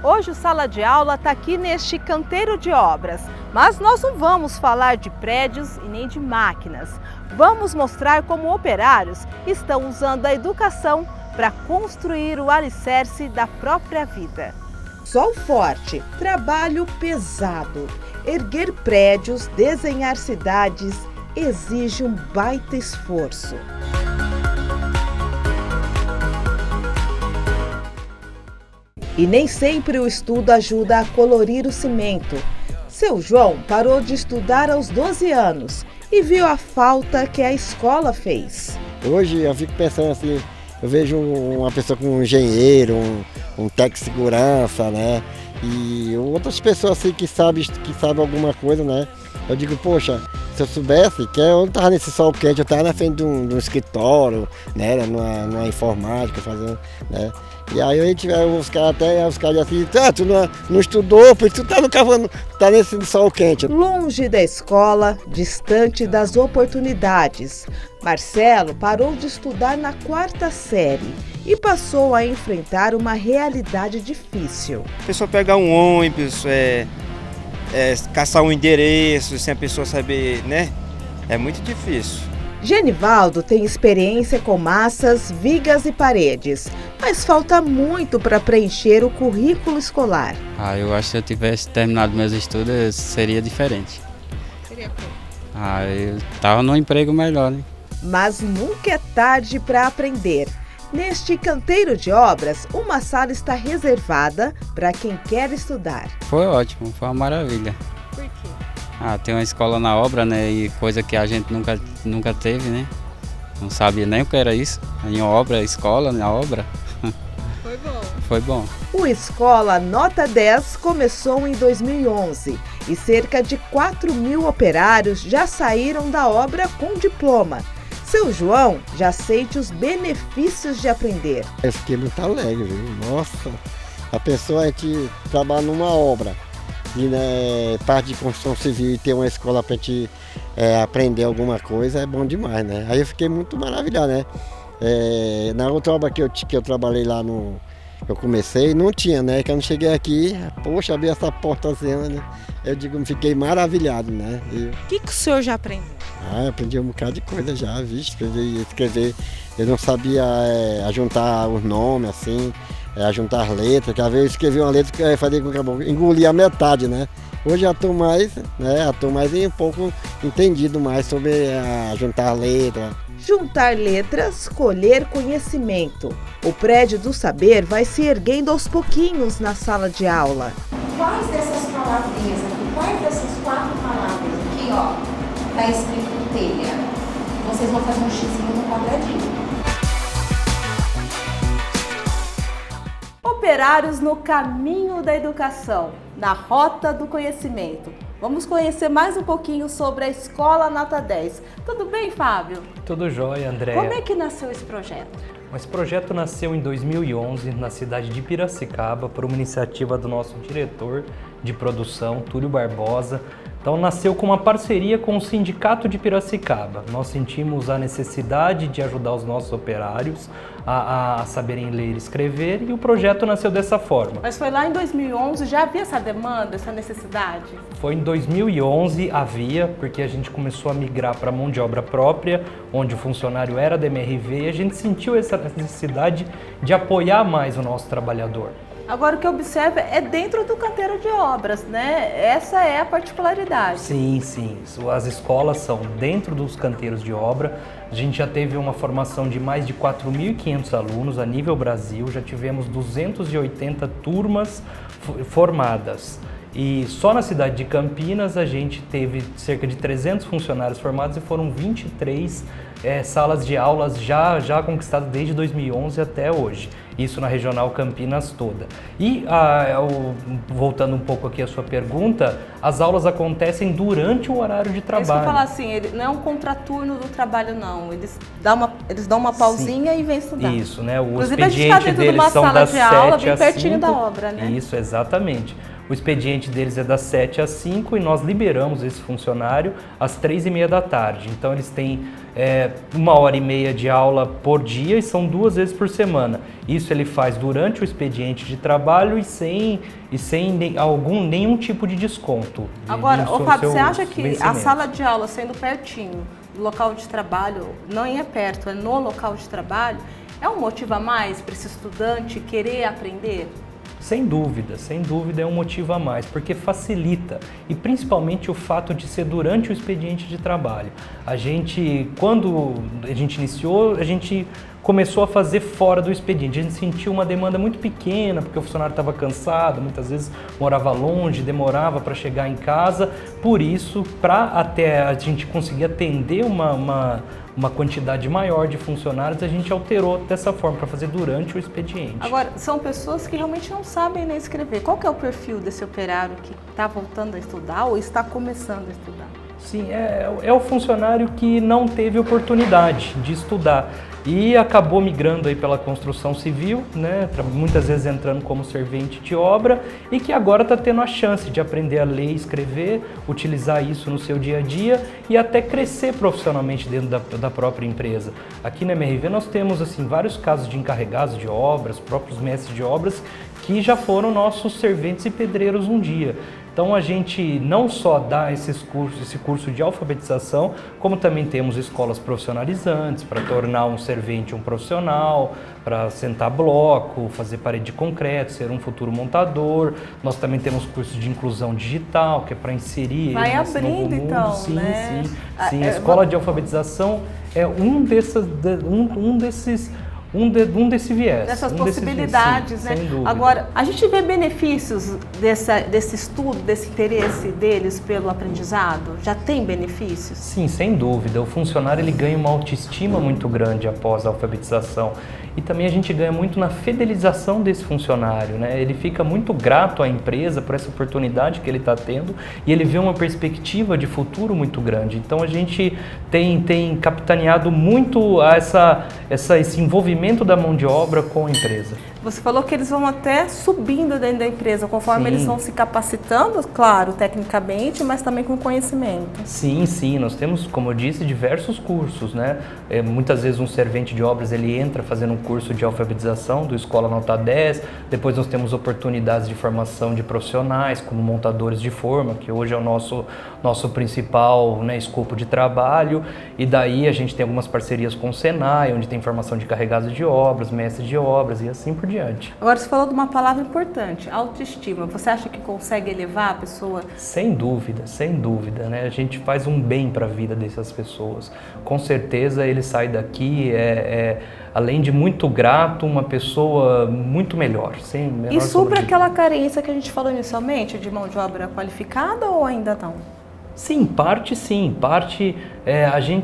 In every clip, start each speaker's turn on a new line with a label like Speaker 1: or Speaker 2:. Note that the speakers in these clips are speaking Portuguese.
Speaker 1: Hoje o Sala de Aula está aqui neste canteiro de obras, mas nós não vamos falar de prédios e nem de máquinas. Vamos mostrar como operários estão usando a educação para construir o alicerce da própria vida. Sol forte, trabalho pesado. Erguer prédios, desenhar cidades exige um baita esforço. E nem sempre o estudo ajuda a colorir o cimento. Seu João parou de estudar aos 12 anos e viu a falta que a escola fez.
Speaker 2: Hoje eu fico pensando assim, eu vejo uma pessoa como um engenheiro, um técnico de segurança, né? E outras pessoas assim que sabem alguma coisa, né? Eu digo, poxa, se eu soubesse que eu não estava nesse sol quente, eu estava na frente de um escritório, né? Numa informática, fazendo, né? E aí os caras dizem assim, tu não estudou, porque tu tá nesse sol quente.
Speaker 1: Longe da escola, distante das oportunidades, Marcelo parou de estudar na 4ª série e passou a enfrentar uma realidade difícil.
Speaker 3: A pessoa pegar um ônibus, caçar um endereço, sem a pessoa saber, né? É muito difícil.
Speaker 1: Genivaldo tem experiência com massas, vigas e paredes, mas falta muito para preencher o currículo escolar.
Speaker 4: Eu acho que se eu tivesse terminado meus estudos seria diferente.
Speaker 1: Seria como?
Speaker 4: Eu estava num emprego melhor, né?
Speaker 1: Mas nunca é tarde para aprender. Neste canteiro de obras, uma sala está reservada para quem quer estudar.
Speaker 4: Foi ótimo, foi uma maravilha.
Speaker 1: Por quê?
Speaker 4: Tem uma escola na obra, né? E coisa que a gente nunca teve, né? Não sabia nem o que era isso. Em obra, escola, na obra.
Speaker 1: Foi bom.
Speaker 4: Foi bom.
Speaker 1: O Escola Nota 10 começou em 2011 e cerca de 4.000 operários já saíram da obra com diploma. Seu João já sente os benefícios de aprender.
Speaker 2: Eu fiquei muito alegre, viu? Nossa, a pessoa que trabalha numa obra, e parte de construção civil e ter uma escola para a gente aprender alguma coisa é bom demais, né? Aí eu fiquei muito maravilhado, né? Na outra obra que eu trabalhei lá eu comecei, não tinha, né? Quando cheguei aqui, poxa, abri essa portazinha, né? Eu fiquei maravilhado, né?
Speaker 1: O que o senhor já aprendeu?
Speaker 2: Eu aprendi um bocado de coisa já, vixe, aprendi a escrever. Eu não sabia ajuntar os nomes, assim, ajuntar as letras, que às vezes eu escrevi uma letra que eu fazia com o engolia a metade, né? Hoje já estou mais um pouco entendido mais sobre juntar letras.
Speaker 1: Juntar letras, colher conhecimento. O prédio do saber vai se erguendo aos pouquinhos na sala de aula.
Speaker 5: Quais dessas palavrinhas aqui, quais dessas 4 palavras aqui, ó, tá escrito telha? Vocês vão fazer um xizinho no quadradinho.
Speaker 1: Operários no caminho da educação, na rota do conhecimento. Vamos conhecer mais um pouquinho sobre a Escola Nota 10. Tudo bem, Fábio?
Speaker 6: Tudo jóia, Andréia.
Speaker 1: Como é que nasceu esse projeto?
Speaker 6: Esse projeto nasceu em 2011, na cidade de Piracicaba, por uma iniciativa do nosso diretor de produção, Túlio Barbosa. Então, nasceu com uma parceria com o Sindicato de Piracicaba. Nós sentimos a necessidade de ajudar os nossos operários a saberem ler e escrever, e o projeto nasceu dessa forma.
Speaker 1: Mas foi lá em 2011, já havia essa demanda, essa necessidade?
Speaker 6: Foi em 2011, havia, porque a gente começou a migrar para mão de obra própria, onde o funcionário era da MRV, e a gente sentiu essa necessidade de apoiar mais o nosso trabalhador.
Speaker 1: Agora, o que observa é dentro do canteiro de obras, né? Essa é a particularidade.
Speaker 6: Sim. As escolas são dentro dos canteiros de obra. A gente já teve uma formação de mais de 4.500 alunos a nível Brasil. Já tivemos 280 turmas formadas. E só na cidade de Campinas a gente teve cerca de 300 funcionários formados e foram 23 salas de aulas já conquistadas desde 2011 até hoje. Isso na Regional Campinas toda. E, voltando um pouco aqui à sua pergunta, as aulas acontecem durante o horário de trabalho.
Speaker 1: É isso que eu falar assim, ele não é um contraturno do trabalho, não. Eles dão uma pausinha. Sim. E vêm estudar.
Speaker 6: Isso, né? O
Speaker 1: Inclusive,
Speaker 6: expediente deles são das 7
Speaker 1: aula, bem
Speaker 6: às
Speaker 1: pertinho
Speaker 6: 5.
Speaker 1: Da obra, né?
Speaker 6: Isso, exatamente. O expediente deles é das 7 às 5 e nós liberamos esse funcionário às 3h30 da tarde. Então eles têm 1h30 de aula por dia e são 2 vezes por semana. Isso ele faz durante o expediente de trabalho e sem nenhum tipo de desconto.
Speaker 1: Agora, Fábio, você acha que a sala de aula sendo pertinho do local de trabalho, não é perto, é no local de trabalho, é um motivo a mais para esse estudante querer aprender?
Speaker 6: Sem dúvida é um motivo a mais, porque facilita, e principalmente o fato de ser durante o expediente de trabalho. Quando a gente iniciou, a gente começou a fazer fora do expediente. A gente sentiu uma demanda muito pequena, porque o funcionário estava cansado, muitas vezes morava longe, demorava para chegar em casa. Por isso, para até a gente conseguir atender uma quantidade maior de funcionários, a gente alterou dessa forma, para fazer durante o expediente.
Speaker 1: Agora, são pessoas que realmente não sabem nem escrever. Qual que é o perfil desse operário que está voltando a estudar ou está começando a estudar?
Speaker 6: Sim, é o funcionário que não teve oportunidade de estudar e acabou migrando aí pela construção civil, né, muitas vezes entrando como servente de obra e que agora está tendo a chance de aprender a ler e escrever, utilizar isso no seu dia a dia e até crescer profissionalmente dentro da própria empresa. Aqui na MRV nós temos assim, vários casos de encarregados de obras, próprios mestres de obras que já foram nossos serventes e pedreiros um dia. Então a gente não só dá esse curso de alfabetização, como também temos escolas profissionalizantes para tornar um servente um profissional, para sentar bloco, fazer parede de concreto, ser um futuro montador. Nós também temos cursos de inclusão digital, que é para inserir ele nesse novo mundo.
Speaker 1: Então,
Speaker 6: sim,
Speaker 1: né?
Speaker 6: Sim. A escola de alfabetização é um desse viés.
Speaker 1: Dessas possibilidades,
Speaker 6: sim,
Speaker 1: né?
Speaker 6: Sem dúvida.
Speaker 1: Agora, a gente vê benefícios desse estudo, desse interesse deles pelo aprendizado? Já tem benefícios?
Speaker 6: Sim, sem dúvida. O funcionário ele ganha uma autoestima muito grande após a alfabetização. E também a gente ganha muito na fidelização desse funcionário, né? Ele fica muito grato à empresa por essa oportunidade que ele está tendo e ele vê uma perspectiva de futuro muito grande. Então a gente tem capitaneado muito esse envolvimento da mão de obra com a empresa.
Speaker 1: Você falou que eles vão até subindo dentro da empresa, conforme eles vão se capacitando, claro, tecnicamente, mas também com conhecimento.
Speaker 6: Sim, nós temos, como eu disse, diversos cursos, né? Muitas vezes um servente de obras, ele entra fazendo um curso de alfabetização do Escola Nota 10, depois nós temos oportunidades de formação de profissionais, como montadores de forma, que hoje é o nosso principal, né, escopo de trabalho, e daí a gente tem algumas parcerias com o Senai, onde tem formação de carregados de obras, mestres de obras e assim por diante.
Speaker 1: Agora, você falou de uma palavra importante, autoestima. Você acha que consegue elevar a pessoa?
Speaker 6: Sem dúvida, né? A gente faz um bem para a vida dessas pessoas. Com certeza ele sai daqui, além de muito grato, uma pessoa muito melhor. Sem menor
Speaker 1: E sobre
Speaker 6: dúvida.
Speaker 1: aquela carência que a gente falou inicialmente, de mão de obra qualificada ou ainda não?
Speaker 6: Sim, parte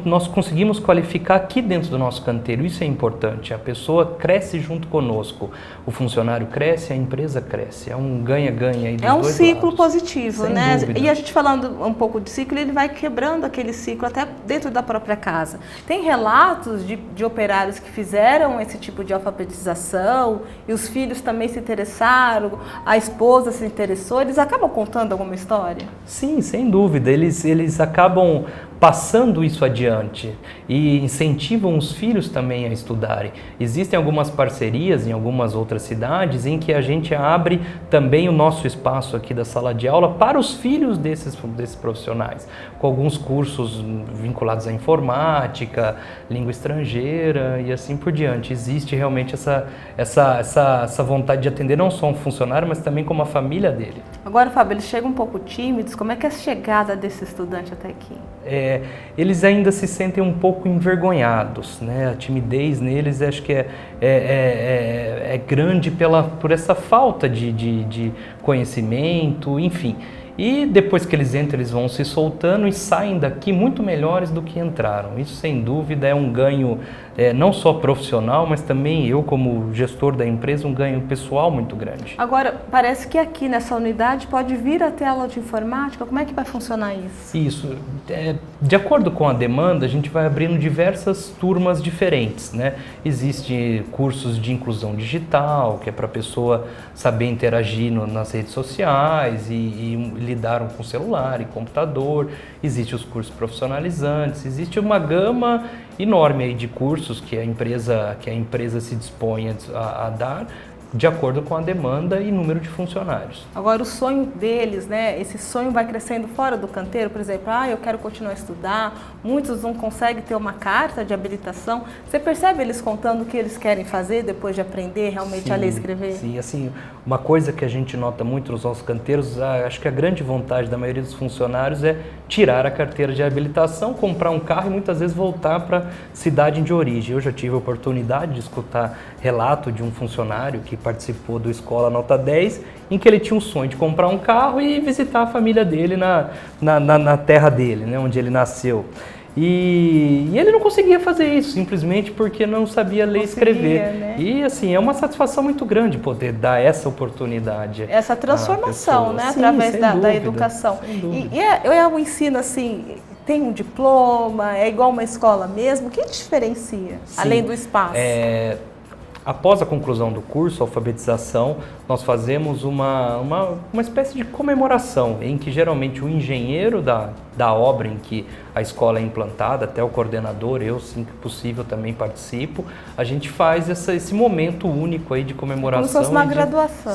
Speaker 6: nós conseguimos qualificar aqui dentro do nosso canteiro, isso é importante, a pessoa cresce junto conosco, o funcionário cresce, a empresa cresce, é um ganha-ganha aí dos dois lados.
Speaker 1: É um ciclo positivo,
Speaker 6: Sem
Speaker 1: né?
Speaker 6: dúvida.
Speaker 1: E a gente falando um pouco de ciclo, ele vai quebrando aquele ciclo até dentro da própria casa. Tem relatos de operários que fizeram esse tipo de alfabetização e os filhos também se interessaram, a esposa se interessou, eles acabam contando alguma história?
Speaker 6: Sim, sem dúvida. Eles acabam passando isso adiante e incentivam os filhos também a estudarem. Existem algumas parcerias em algumas outras cidades em que a gente abre também o nosso espaço aqui da sala de aula para os filhos desses profissionais, com alguns cursos vinculados à informática, língua estrangeira e assim por diante. Existe realmente essa vontade de atender não só um funcionário, mas também como a família dele.
Speaker 1: Agora, Fábio, eles chegam um pouco tímidos. Como é que é a chegada desse estudante até aqui?
Speaker 6: Eles ainda se sentem um pouco envergonhados, né? A timidez neles acho que é grande por essa falta de conhecimento, enfim. E depois que eles entram, eles vão se soltando e saem daqui muito melhores do que entraram. Isso, sem dúvida, é um ganho não só profissional, mas também eu, como gestor da empresa, um ganho pessoal muito grande.
Speaker 1: Agora, parece que aqui nessa unidade pode vir até aula de informática. Como é que vai funcionar isso?
Speaker 6: Isso. De acordo com a demanda, a gente vai abrindo diversas turmas diferentes, né? Existem cursos de inclusão digital, que é para a pessoa saber interagir nas redes sociais e lidar com celular e computador. Existem os cursos profissionalizantes, existe uma gama enorme aí de cursos que a empresa se dispõe a dar, de acordo com a demanda e número de funcionários.
Speaker 1: Agora, o sonho deles, né? Esse sonho vai crescendo fora do canteiro, por exemplo, eu quero continuar a estudar, muitos não conseguem ter uma carta de habilitação. Você percebe eles contando o que eles querem fazer depois de aprender realmente a ler e escrever?
Speaker 6: Sim, assim, uma coisa que a gente nota muito nos nossos canteiros, acho que a grande vontade da maioria dos funcionários é tirar a carteira de habilitação, comprar um carro e muitas vezes voltar para a cidade de origem. Eu já tive a oportunidade de escutar relato de um funcionário que participou do Escola Nota 10, em que ele tinha um sonho de comprar um carro e visitar a família dele na terra dele, né, onde ele nasceu. E ele não conseguia fazer isso, simplesmente porque não sabia ler e escrever.
Speaker 1: Né?
Speaker 6: E assim, é uma satisfação muito grande poder dar essa oportunidade.
Speaker 1: Essa transformação, né?
Speaker 6: Sim,
Speaker 1: através da
Speaker 6: dúvida,
Speaker 1: educação. E o ensino, assim, tem um diploma, é igual uma escola mesmo? O que diferencia,
Speaker 6: Sim,
Speaker 1: além do espaço?
Speaker 6: Após a conclusão do curso, a alfabetização, nós fazemos uma espécie de comemoração, em que geralmente o engenheiro da obra em que a escola é implantada, até o coordenador, eu, sim que possível, também participo, a gente faz esse momento único aí de comemoração.
Speaker 1: Como se fosse uma graduação.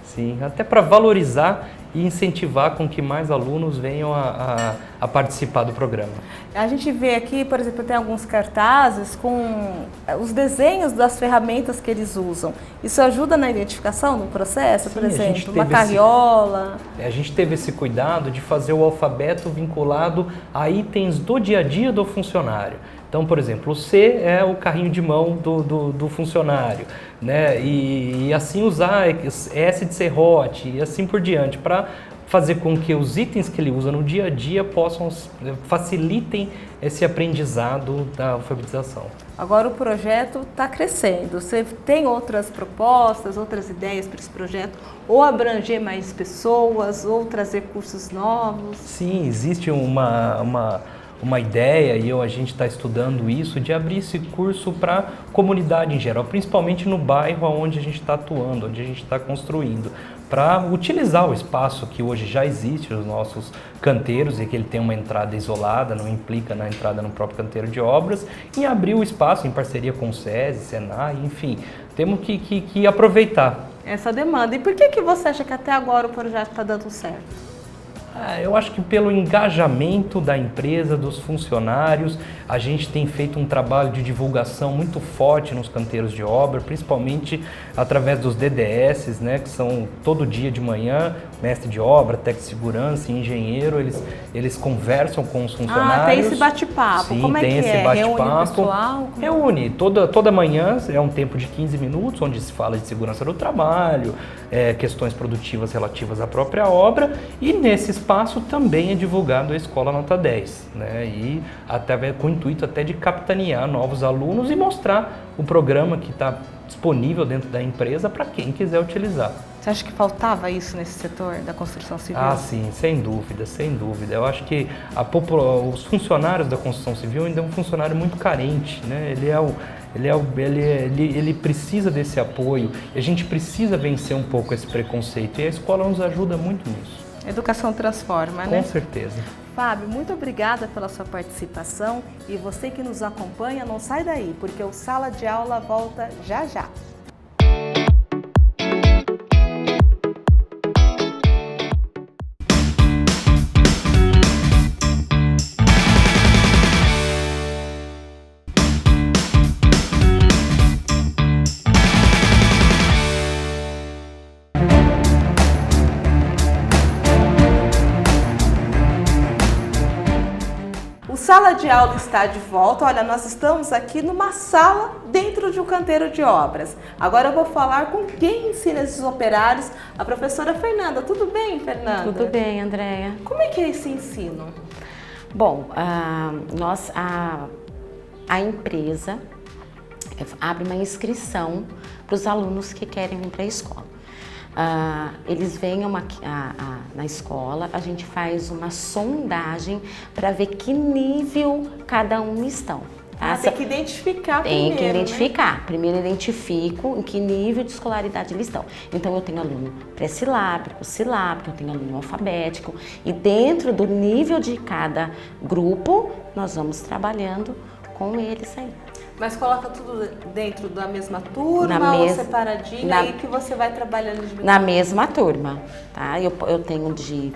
Speaker 6: Sim, até para valorizar e incentivar com que mais alunos venham a participar do programa.
Speaker 1: A gente vê aqui, por exemplo, tem alguns cartazes com os desenhos das ferramentas que eles usam. Isso ajuda na identificação do processo,
Speaker 6: Sim,
Speaker 1: por exemplo, uma carriola?
Speaker 6: A gente teve esse cuidado de fazer o alfabeto vinculado a itens do dia a dia do funcionário. Então, por exemplo, o C é o carrinho de mão do funcionário, né? E assim usar S de serrote e assim por diante, para fazer com que os itens que ele usa no dia a dia facilitem esse aprendizado da alfabetização.
Speaker 1: Agora o projeto está crescendo. Você tem outras propostas, outras ideias para esse projeto? Ou abranger mais pessoas, ou trazer cursos novos?
Speaker 6: Sim, existe uma ideia, e a gente está estudando isso, de abrir esse curso para a comunidade em geral, principalmente no bairro onde a gente está atuando, onde a gente está construindo, para utilizar o espaço que hoje já existe, os nossos canteiros, e que ele tem uma entrada isolada, não implica na entrada no próprio canteiro de obras, e abrir o espaço em parceria com o SESI, Senai, enfim, temos que aproveitar
Speaker 1: essa demanda. E por que você acha que até agora o projeto está dando certo?
Speaker 6: Eu acho que pelo engajamento da empresa, dos funcionários, a gente tem feito um trabalho de divulgação muito forte nos canteiros de obra, principalmente através dos DDS, né, que são todo dia de manhã, mestre de obra, técnico de segurança, engenheiro, eles conversam com os funcionários.
Speaker 1: Tem esse bate-papo.
Speaker 6: Sim,
Speaker 1: como é
Speaker 6: tem
Speaker 1: que
Speaker 6: esse bate-papo.
Speaker 1: Reúne o pessoal?
Speaker 6: Reúne. Toda manhã é um tempo de 15 minutos, onde se fala de segurança do trabalho, questões produtivas relativas à própria obra, e nesse espaço também é divulgado a Escola Nota 10, né? E até com o intuito até de capitanear novos alunos e mostrar o programa que está disponível dentro da empresa para quem quiser utilizar.
Speaker 1: Você acha que faltava isso nesse setor da construção civil?
Speaker 6: Sim, sem dúvida, sem dúvida. Eu acho que os funcionários da construção civil ainda é um funcionário muito carente, né? Ele precisa desse apoio, e a gente precisa vencer um pouco esse preconceito, e a escola nos ajuda muito nisso.
Speaker 1: Educação transforma, né?
Speaker 6: Com certeza.
Speaker 1: Fábio, muito obrigada pela sua participação, e você que nos acompanha, não sai daí, porque o Sala de Aula volta já já. Sala de aula está de volta. Olha, nós estamos aqui numa sala dentro de um canteiro de obras. Agora eu vou falar com quem ensina esses operários, a professora Fernanda. Tudo bem, Fernanda?
Speaker 7: Tudo bem, Andréia.
Speaker 1: Como é que é esse ensino?
Speaker 7: Bom, a empresa abre uma inscrição para os alunos que querem ir para a escola. Eles vêm na escola, a gente faz uma sondagem para ver que nível cada um estão. Tá?
Speaker 1: Tem que identificar primeiro,
Speaker 7: Tem que identificar.
Speaker 1: Né?
Speaker 7: Primeiro identifico em que nível de escolaridade eles estão. Então eu tenho aluno pré-silábico, silábico, eu tenho aluno alfabético. E dentro do nível de cada grupo, nós vamos trabalhando com eles aí.
Speaker 1: Mas coloca tudo dentro da mesma turma ou separadinho, aí que você vai trabalhando de
Speaker 7: na mesma turma, tá? Eu tenho de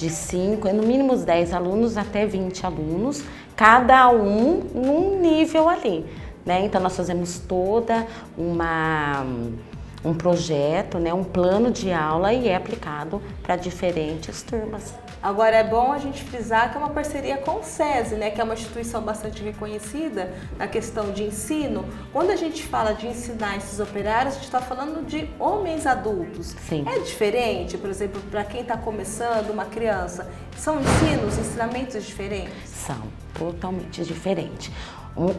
Speaker 7: 5, no mínimo 10 alunos até 20 alunos, cada um num nível ali, né? Então nós fazemos toda um projeto, né? Um plano de aula e é aplicado para diferentes turmas.
Speaker 1: Agora é bom a gente frisar que é uma parceria com o SESI, né, que é uma instituição bastante reconhecida na questão de ensino. Quando a gente fala de ensinar esses operários, a gente está falando de homens adultos.
Speaker 7: Sim.
Speaker 1: É diferente, por exemplo, para quem está começando, uma criança, são ensinamentos diferentes?
Speaker 7: São totalmente diferentes.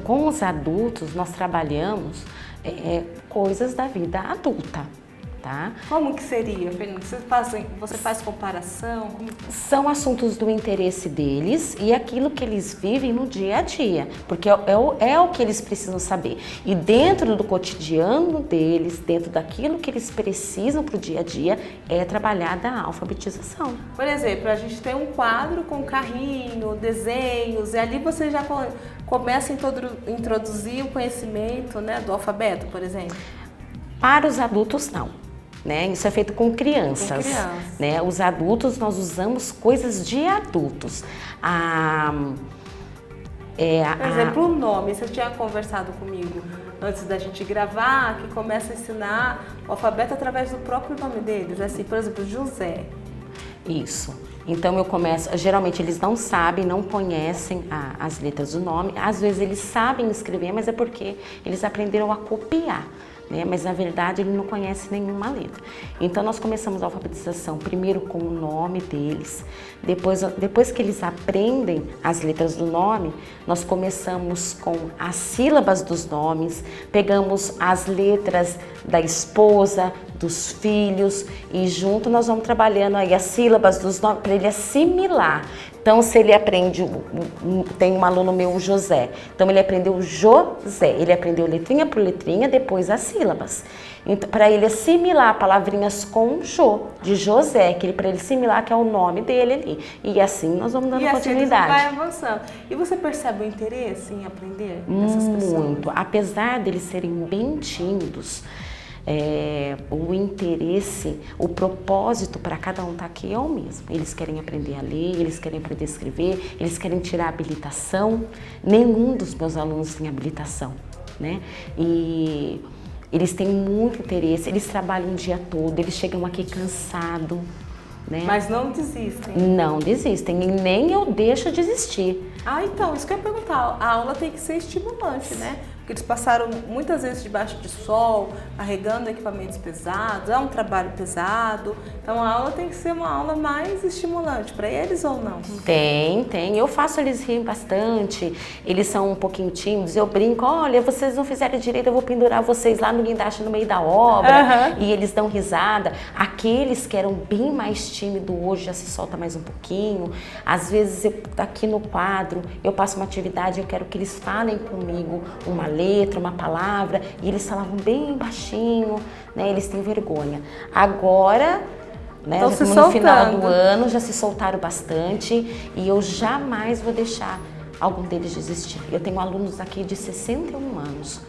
Speaker 7: Com os adultos, nós trabalhamos coisas da vida adulta. Tá?
Speaker 1: Como que seria, Fernanda? Você faz comparação?
Speaker 7: São assuntos do interesse deles e aquilo que eles vivem no dia a dia, porque é o que eles precisam saber. E dentro do cotidiano deles, dentro daquilo que eles precisam para o dia a dia, é trabalhada a alfabetização.
Speaker 1: Por exemplo, a gente tem um quadro com carrinho, desenhos, e ali você já começa a introduzir o conhecimento, né, do alfabeto, por exemplo?
Speaker 7: Para os adultos, não. Né? Isso é feito com crianças. Né? Os adultos, nós usamos coisas de adultos.
Speaker 1: Por exemplo, o nome. Você tinha conversado comigo antes da gente gravar, que começa a ensinar o alfabeto através do próprio nome deles. Assim, por exemplo, José.
Speaker 7: Isso. Então eu começo, geralmente eles não sabem, não conhecem as letras do nome. Às vezes eles sabem escrever, mas é porque eles aprenderam a copiar. Né? Mas na verdade ele não conhece nenhuma letra. Então nós começamos a alfabetização primeiro com o nome deles, depois que eles aprendem as letras do nome, nós começamos com as sílabas dos nomes, pegamos as letras da esposa, dos filhos e junto nós vamos trabalhando aí as sílabas dos nomes para ele assimilar. Então, se ele aprende, tem um aluno meu, o José, então ele aprendeu José, ele aprendeu letrinha por letrinha, depois as sílabas. Então, para ele assimilar palavrinhas com Jô, de José, para ele assimilar que é o nome dele ali. E assim nós vamos dando continuidade.
Speaker 1: E assim vai avançando. E você percebe o interesse em aprender dessas pessoas?
Speaker 7: Muito. Apesar deles serem bem tímidos, o interesse, o propósito para cada um estar aqui é o mesmo. Eles querem aprender a ler, eles querem aprender a escrever, eles querem tirar a habilitação. Nenhum dos meus alunos tem habilitação, né? E eles têm muito interesse, eles trabalham o dia todo, eles chegam aqui cansados, né?
Speaker 1: Mas não desistem?
Speaker 7: Não desistem, e nem eu deixo desistir.
Speaker 1: Então, isso que eu ia perguntar, a aula tem que ser estimulante, né? Porque eles passaram muitas vezes debaixo de sol, carregando equipamentos pesados, é um trabalho pesado. Então a aula tem que ser uma aula mais estimulante para eles ou não?
Speaker 7: Tem. Eu faço eles rirem bastante, eles são um pouquinho tímidos, eu brinco, olha, vocês não fizeram direito, eu vou pendurar vocês lá no guindaste no meio da obra, e eles dão risada. Aqueles que eram bem mais tímidos hoje já se solta mais um pouquinho. Às vezes aqui no quadro, eu passo uma atividade, eu quero que eles falem comigo uma letra, uma palavra, e eles falavam bem baixinho, né? Eles têm vergonha. Agora, né, no final do ano, já se soltaram bastante e eu jamais vou deixar algum deles desistir. Eu tenho alunos aqui de 61 anos,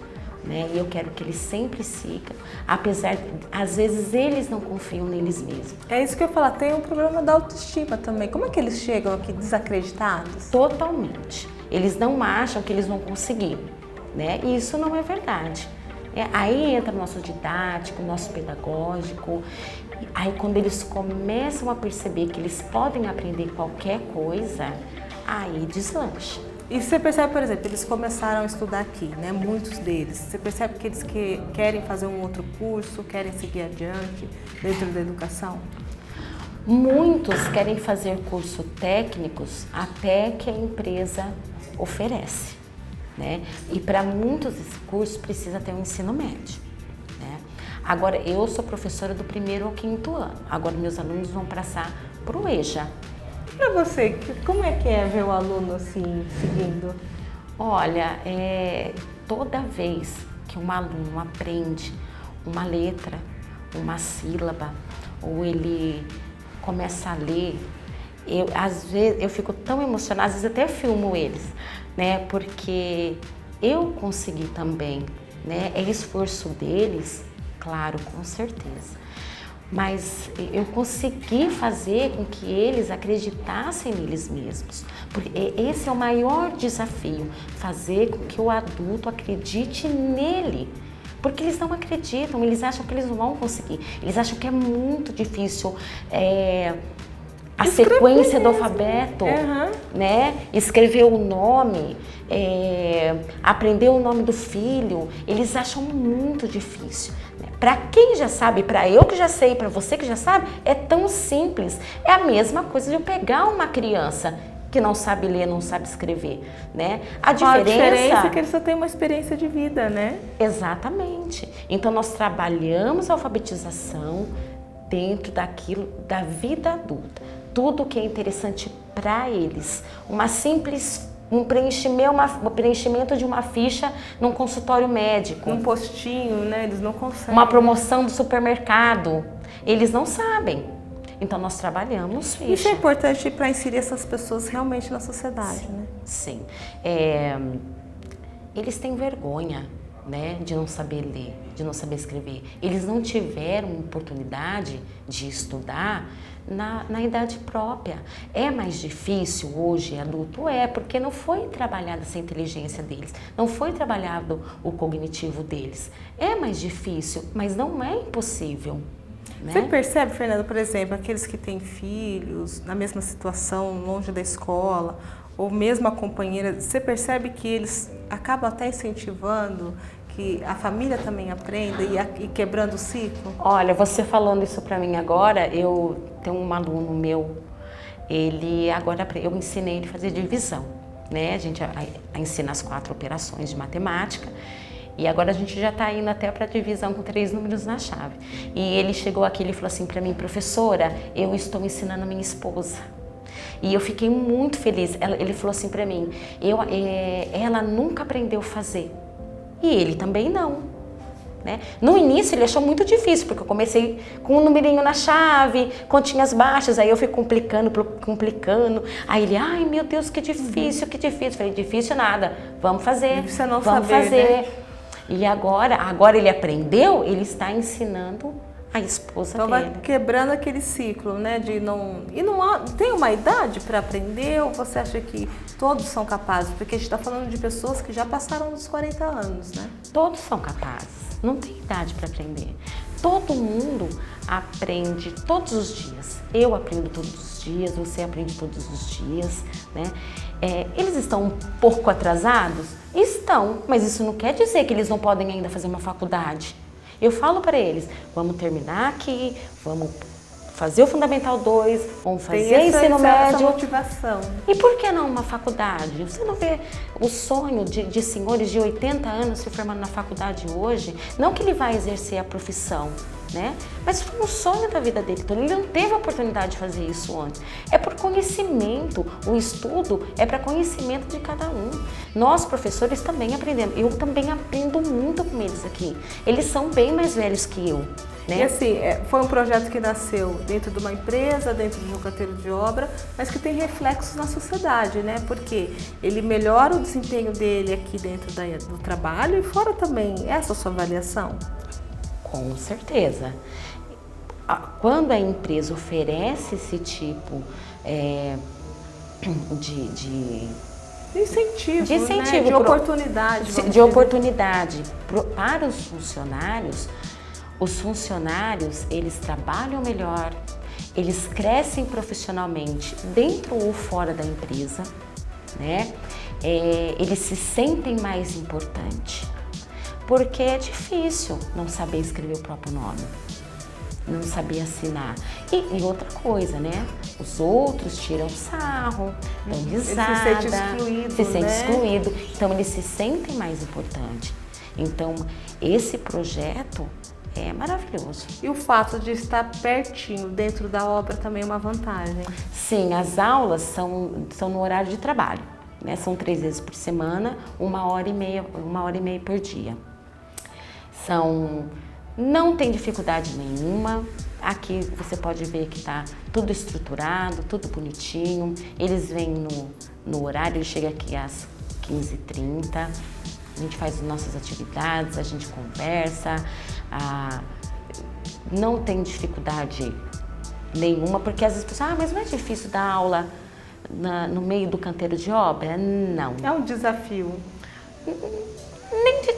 Speaker 7: né? E eu quero que eles sempre sigam, apesar de, às vezes, eles não confiam neles mesmos.
Speaker 1: É isso que eu ia falar, tem um problema da autoestima também. Como é que eles chegam aqui desacreditados?
Speaker 7: Totalmente. Eles não acham que eles vão conseguir. Né? E isso não é verdade. Aí entra o nosso didático, o nosso pedagógico. Aí quando eles começam a perceber que eles podem aprender qualquer coisa, aí deslancha.
Speaker 1: E você percebe, por exemplo, eles começaram a estudar aqui, né? Muitos deles. Você percebe que eles querem fazer um outro curso, querem seguir adiante dentro da educação?
Speaker 7: Muitos querem fazer cursos técnicos até que a empresa oferece, né? E para muitos desses cursos precisa ter um ensino médio, né? Agora, eu sou professora do 1º ao 5º ano. Agora, meus alunos vão passar para o EJA.
Speaker 1: Para você, como é que é ver o aluno assim, seguindo?
Speaker 7: Olha, toda vez que um aluno aprende uma letra, uma sílaba, ou ele começa a ler, às vezes eu fico tão emocionada, às vezes até filmo eles, né? Porque eu consegui também, né? É esforço deles, claro, com certeza. Mas eu consegui fazer com que eles acreditassem neles mesmos. Porque esse é o maior desafio, fazer com que o adulto acredite nele. Porque eles não acreditam, eles acham que eles não vão conseguir. Eles acham que é muito difícil a sequência do alfabeto, né? Escrever o nome, aprender o nome do filho. Eles acham muito difícil. Para quem já sabe, para eu que já sei, para você que já sabe, é tão simples. É a mesma coisa de eu pegar uma criança que não sabe ler, não sabe escrever, né? A diferença
Speaker 1: é que eles só têm uma experiência de vida, né?
Speaker 7: Exatamente. Então nós trabalhamos a alfabetização dentro daquilo da vida adulta. Tudo que é interessante para eles. Um preenchimento de uma ficha num consultório médico.
Speaker 1: Um postinho, né? Eles não conseguem.
Speaker 7: Uma promoção do supermercado. Eles não sabem. Então nós trabalhamos ficha.
Speaker 1: Isso é importante para inserir essas pessoas realmente na sociedade, né?
Speaker 7: Sim. Eles têm vergonha, né, de não saber ler, de não saber escrever. Eles não tiveram oportunidade de estudar na idade própria. É mais difícil hoje, adulto? Porque não foi trabalhada essa inteligência deles, não foi trabalhado o cognitivo deles. É mais difícil, mas não é impossível. Né?
Speaker 1: Você percebe, Fernanda, por exemplo, aqueles que têm filhos na mesma situação, longe da escola, ou mesmo a companheira, você percebe que eles acabam até incentivando que a família também aprenda e quebrando o ciclo?
Speaker 7: Olha, você falando isso para mim agora, eu tenho um aluno meu, eu ensinei ele a fazer divisão, né? A gente ensina as 4 operações de matemática e agora a gente já está indo até para divisão com 3 números na chave. E ele chegou aqui e falou assim para mim, professora, eu estou ensinando a minha esposa. E eu fiquei muito feliz. Ele falou assim para mim, ela nunca aprendeu a fazer. E ele também não, né? No início ele achou muito difícil, porque eu comecei com um numerinho na chave, continhas baixas, aí eu fui complicando. Aí ele, ai meu Deus, que difícil, que difícil. Falei, difícil nada, vamos fazer, vamos fazer. Né? E agora ele aprendeu, ele está ensinando a esposa dele.
Speaker 1: Então vai quebrando aquele ciclo, né? Tem uma idade para aprender ou você acha que todos são capazes? Porque a gente está falando de pessoas que já passaram dos 40 anos, né?
Speaker 7: Todos são capazes, não tem idade para aprender. Todo mundo aprende todos os dias. Eu aprendo todos os dias, você aprende todos os dias, né? Eles estão um pouco atrasados? Estão, mas isso não quer dizer que eles não podem ainda fazer uma faculdade. Eu falo para eles, vamos terminar aqui, vamos fazer o Fundamental 2, vamos fazer ensino médio.
Speaker 1: Essa motivação.
Speaker 7: E por que não uma faculdade? Você não vê o sonho de senhores de 80 anos se formando na faculdade hoje? Não que ele vai exercer a profissão, né? Mas foi um sonho da vida dele, então ele não teve a oportunidade de fazer isso antes. É por conhecimento, o estudo é para conhecimento de cada um. Nós, professores, também aprendemos. Eu também aprendo muito com eles aqui. Eles são bem mais velhos que eu. Né?
Speaker 1: E assim, foi um projeto que nasceu dentro de uma empresa, dentro de um canteiro de obra, mas que tem reflexos na sociedade, né? Porque ele melhora o desempenho dele aqui dentro do trabalho e fora também. Essa é a sua avaliação?
Speaker 7: Com certeza. Quando a empresa oferece esse tipo de
Speaker 1: incentivo,
Speaker 7: né?
Speaker 1: De oportunidade.
Speaker 7: De oportunidade para os funcionários, eles trabalham melhor, eles crescem profissionalmente dentro ou fora da empresa, né? Eles se sentem mais importantes, porque é difícil não saber escrever o próprio nome, não saber assinar. E outra coisa, né? Os outros tiram sarro, dão risada,
Speaker 1: Ele se sente excluído,
Speaker 7: se sente
Speaker 1: né?
Speaker 7: excluído, então eles se sentem mais importantes. Então, esse projeto é maravilhoso.
Speaker 1: E o fato de estar pertinho dentro da obra também é uma vantagem.
Speaker 7: Sim, as aulas são no horário de trabalho, né? São 3 vezes por semana, 1h30 por dia. Não tem dificuldade nenhuma. Aqui você pode ver que está tudo estruturado, tudo bonitinho. Eles vêm no horário, eles chegam aqui às 15h30. A gente faz as nossas atividades, a gente conversa. Não tem dificuldade nenhuma, porque às vezes as pessoas, mas não é difícil dar aula no meio do canteiro de obra? Não.
Speaker 1: É um desafio.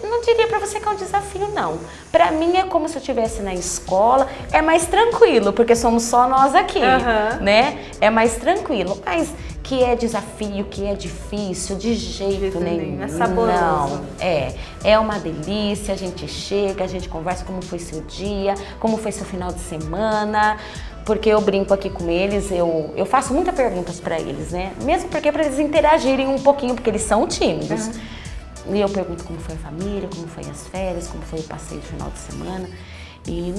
Speaker 7: Não diria para você que é um desafio, não. Para mim é como se eu estivesse na escola, é mais tranquilo, porque somos só nós aqui, né? É mais tranquilo, mas que é desafio, que é difícil, de jeito nenhum.
Speaker 1: É saboroso.
Speaker 7: Não, é uma delícia, a gente chega, a gente conversa como foi seu dia, como foi seu final de semana, porque eu brinco aqui com eles, eu faço muitas perguntas para eles, né? Mesmo porque para eles interagirem um pouquinho, porque eles são tímidos. E eu pergunto como foi a família, como foi as férias, como foi o passeio de final de semana. E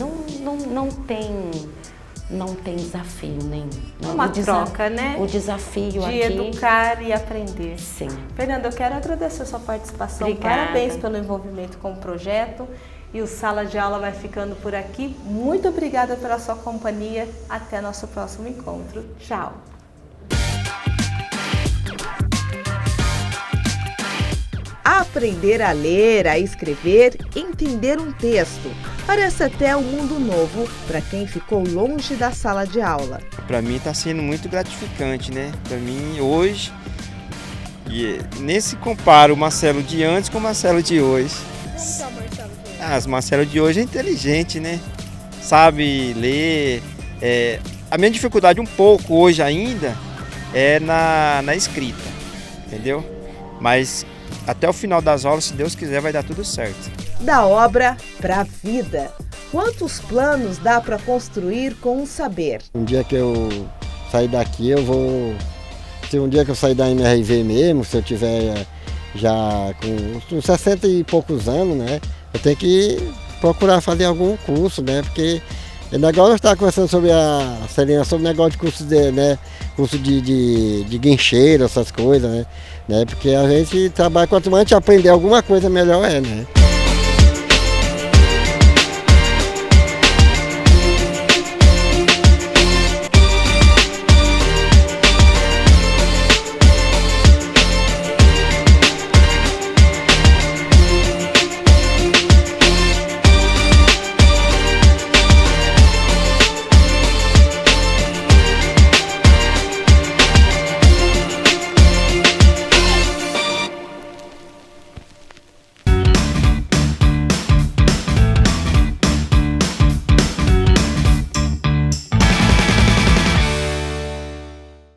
Speaker 7: não tem desafio nenhum.
Speaker 1: Uma troca, né?
Speaker 7: O desafio
Speaker 1: de
Speaker 7: aqui...
Speaker 1: educar e aprender.
Speaker 7: Sim.
Speaker 1: Fernanda, eu quero agradecer a sua participação.
Speaker 7: Obrigada.
Speaker 1: Parabéns pelo envolvimento com o projeto. E o Sala de Aula vai ficando por aqui. Muito obrigada pela sua companhia. Até nosso próximo encontro. Tchau. Aprender a ler, a escrever, entender um texto. Parece até um mundo novo para quem ficou longe da sala de aula.
Speaker 3: Para mim está sendo muito gratificante, né? Para mim hoje, nem se compara o Marcelo de antes com o Marcelo de hoje. O Marcelo de hoje é inteligente, né? Sabe ler. A minha dificuldade um pouco hoje ainda é na escrita, entendeu? Mas até o final das aulas, se Deus quiser, vai dar tudo certo.
Speaker 1: Da obra para a vida. Quantos planos dá para construir com o saber?
Speaker 2: Um dia que eu sair daqui, eu vou... Se um dia que eu sair da MRV mesmo, se eu tiver já com uns 60 e poucos anos, né? Eu tenho que procurar fazer algum curso, né? Porque é legal eu estar conversando sobre a Serena, sobre o negócio de curso curso de guincheiro, essas coisas, né? Porque a gente trabalha, quanto mais a gente aprender alguma coisa, melhor é, né?